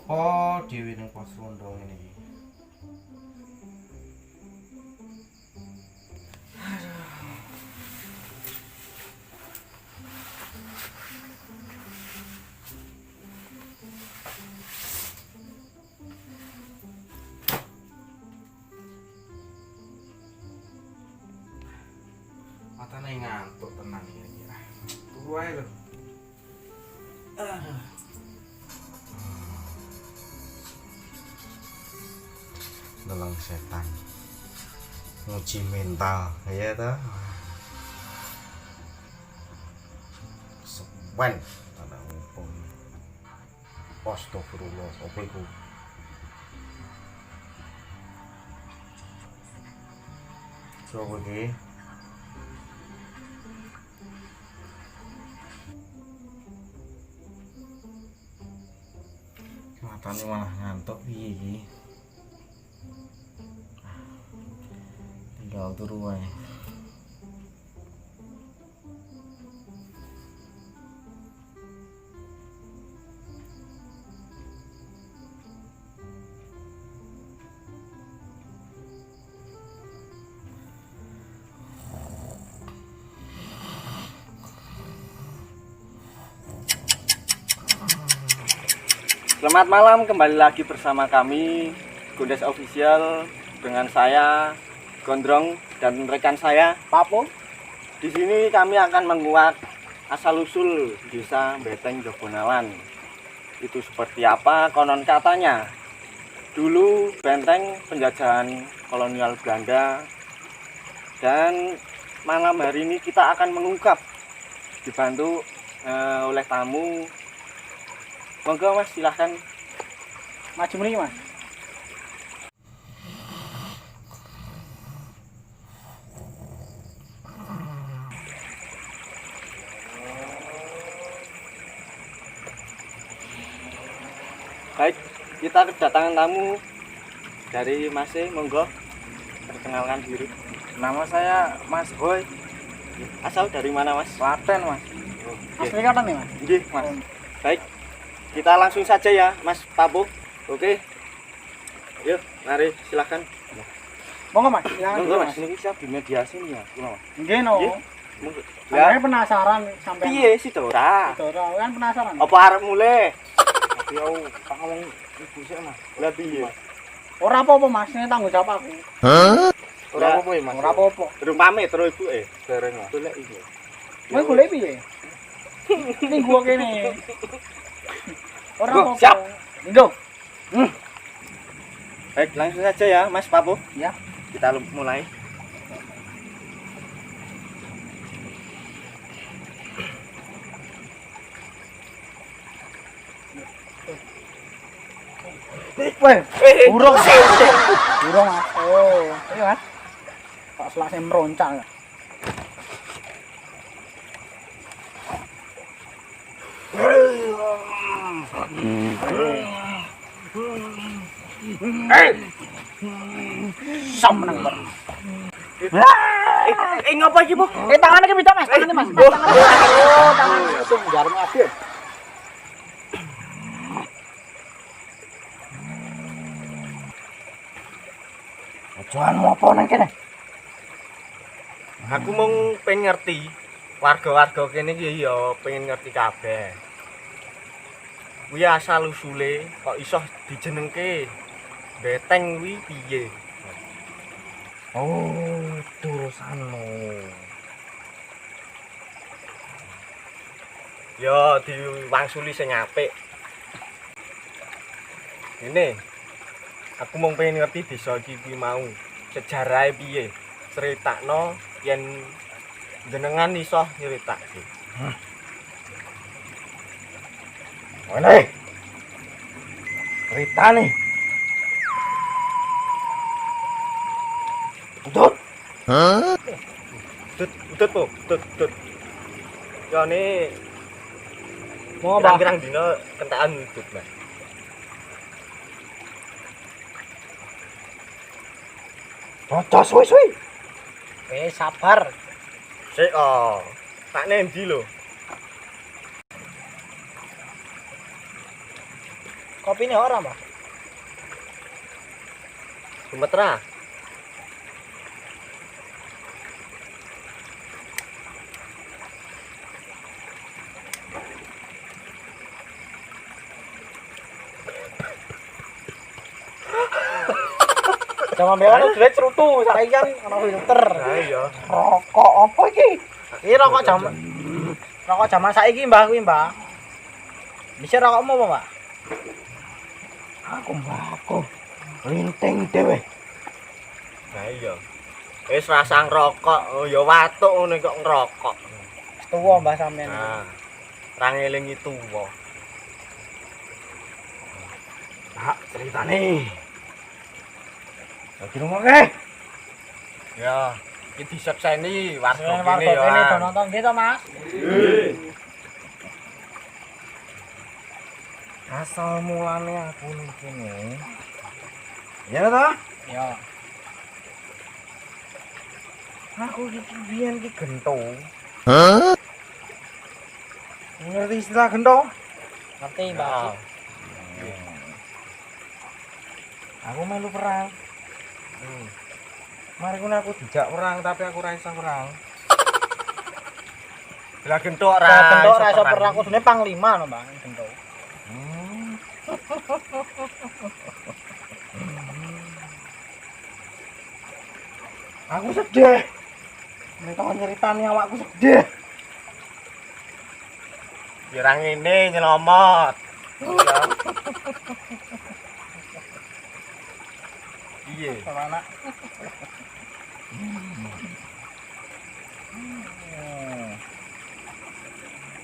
Apa dhewe ning pos rondo ngene iki? Matane ngantuk tenan iki. Turu ae lho. Dalang setan nguji mental ya ta sewen ana opo astagfirullah opo iku coba iki matane malah ngantuk piye iki tinggal turu wae. Selamat malam, kembali lagi bersama kami Gondes Official dengan saya Gondrong dan rekan saya Papo. Di sini kami akan menguak asal-usul desa Beteng Jogonalan. Itu seperti apa konon katanya. Dulu benteng penjajahan kolonial Belanda, dan malam hari ini kita akan mengungkap dibantu oleh tamu. Monggo Mas, silahkan maju mriki Mas. Baik, kita kedatangan tamu dari Mas. Monggo perkenalkan diri. Nama saya Mas Boy. Asal dari mana Mas? Klaten Mas. Oke. Asli Klaten nih Mas. Nggih, Mas. Baik. Kita langsung saja ya, Mas Papo. Oke. Yuk, mari silahkan. Monggo Mas, silakan. Monggo Mas, niki siap dimediasi nih ya, kula. Nggih no. Monggo. Saya penasaran sampai Piye sih Dora? Dora kan penasaran. Apa arep mulai? Yo, tak ngomong ibu sik Mas. Lah piye? Ora apa-apa Mas, ini tanggung jawab aku. Ora apa-apa ya, Mas. Ora apa-apa. Durung pamit terus ibuke. Dereng Mas. Golek iki. Kowe golek piye? Minggu kene. Ora Go, apa-apa. siap. Minggu. Baik, langsung saja ya, Mas Papo. Ya. Kita mulai. Weh, burung. Burung Mas. Oh, ayo Mas. Kok selase meroncal. Sam menang bar. Ngopo iki, Bu? Tangannya ke bidang Mas, tangannya Mas. Oh, tangan itu jarum api. Tujuanmu apa nang kene? Aku mung pengen ngerti warga-warga kene iki ya pengen ngerti kabeh. Kuwi asal usule kok iso dijenengke Beteng kuwi piye? Oh, turusanmu. Ya diwangsuli sing apik. Ini aku mung pengen ngerti desa iki kuwi mau sejarahe piye. Critakno yen jenengan iso nyeritake. Mana? Cerita nih. Udut. Udut po, udut. Ya ini Mau apa? pirang-pirang dina kentakan udut, Mas. Bocah suwi-suwi. Sabar. Sik tak nendi lho. Kopi ini ora, Mbak. Sumatera. Zaman biyen dhewe cerutu, saiki kan ana filter. Nah iya. Rokok apa iki? Iki rokok zaman saiki, Mbah, kuwi, Mbah. Bisa rokokmu apa, Mbak? Aku linting dhewe. Nah iya. Wis rasa ngrokok, oh ya watuk ngene kok ngrokok. Tuwa, Mbah, sampean. Nah. Ra ngelingi tuwa. Nah, ceritane. Lagi rumoke. Ya, iki disekseni warga Warga kene ya. kene do nonton nggih to, Mas? Asal mulane aku ning kene. Ya ta? Ya. Aku iki biyen iki gento. Hah? Ngerti istilah gento? Ngerti, Mbak. Aku melu perang. Mari ngono aku dijak perang tapi aku ora iso perang. Lah gentuk Ora iso perang kudune panglima no, Mbak, gentuk. Aku sedih. Nek kok nyeritani awakku sedih. Ya ora ngene nyelomot. Ya. Iya. Sama anak.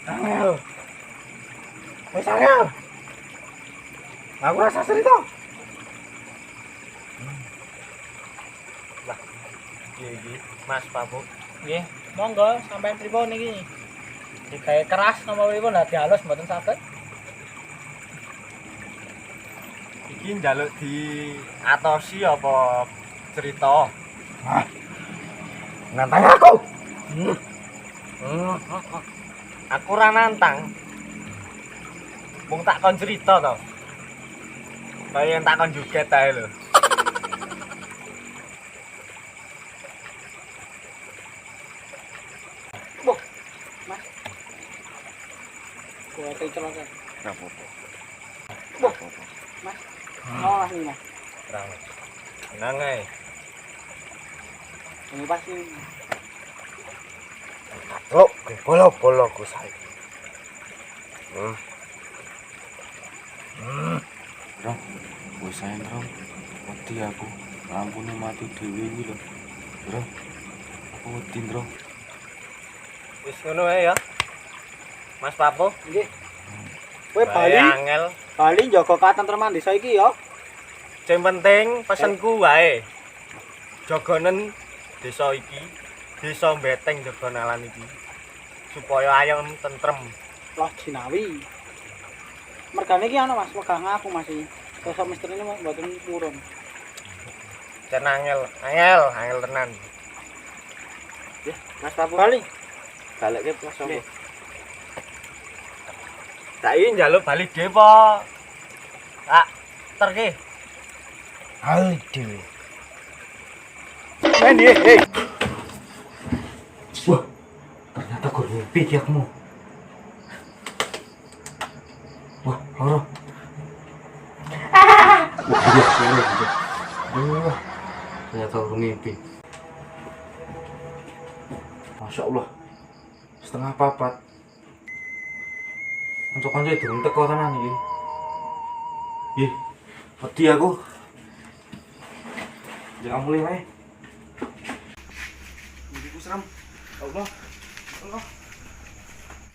Angel. Wes angel. Aku rasa cerita. Iya iki, Mas Papu. Nggih, monggo sampean pripun iki? Digawe keras napa pripun lah dihalus mboten saged. Iki njaluk di atosi apa cerita? Nantang aku. Aku ora nantang. Mung tak kon cerita to. Kaya yang tak kon joget ae lho. Gua celaka. Ora apa-apa. Mas. Oh, sini, Mas. Ora. Tenang ae. Ini pasti. Bolo ku saiki. Rong, gue sayang Rong. Wedi aku, lampunya mati dewi ini loh. Rong, aku wedi Rong. Wis ngono ae ya. Mas Papu, Nggih. Kowe Bali Bali, angel. Bali njaga katentreman desa iki ya. Sing penting pesenku wae. Jogonen desa iki, desa Beteng Jogonalan iki. Supaya ayem tentrem. Loh Jinawi. Mergane iki ana Mas, wegah ngaku Mas iki. Sosok misteri ini mboten purun. Ten angel tenan. Mas Papu Bali. Balekke Mas Papu. Tak iki njaluk bali dhewe apa? Tak terke. Aduh. Men hei. Wah, ternyata gue mimpi kiakmu. Wah, loro. Wah, ternyata gue mimpi. Masya Allah, setengah papat. Untuk kanca itu teko tenan iki. Ih, wedi aku. Jangan mulai wae. Ini ku seram. Allah.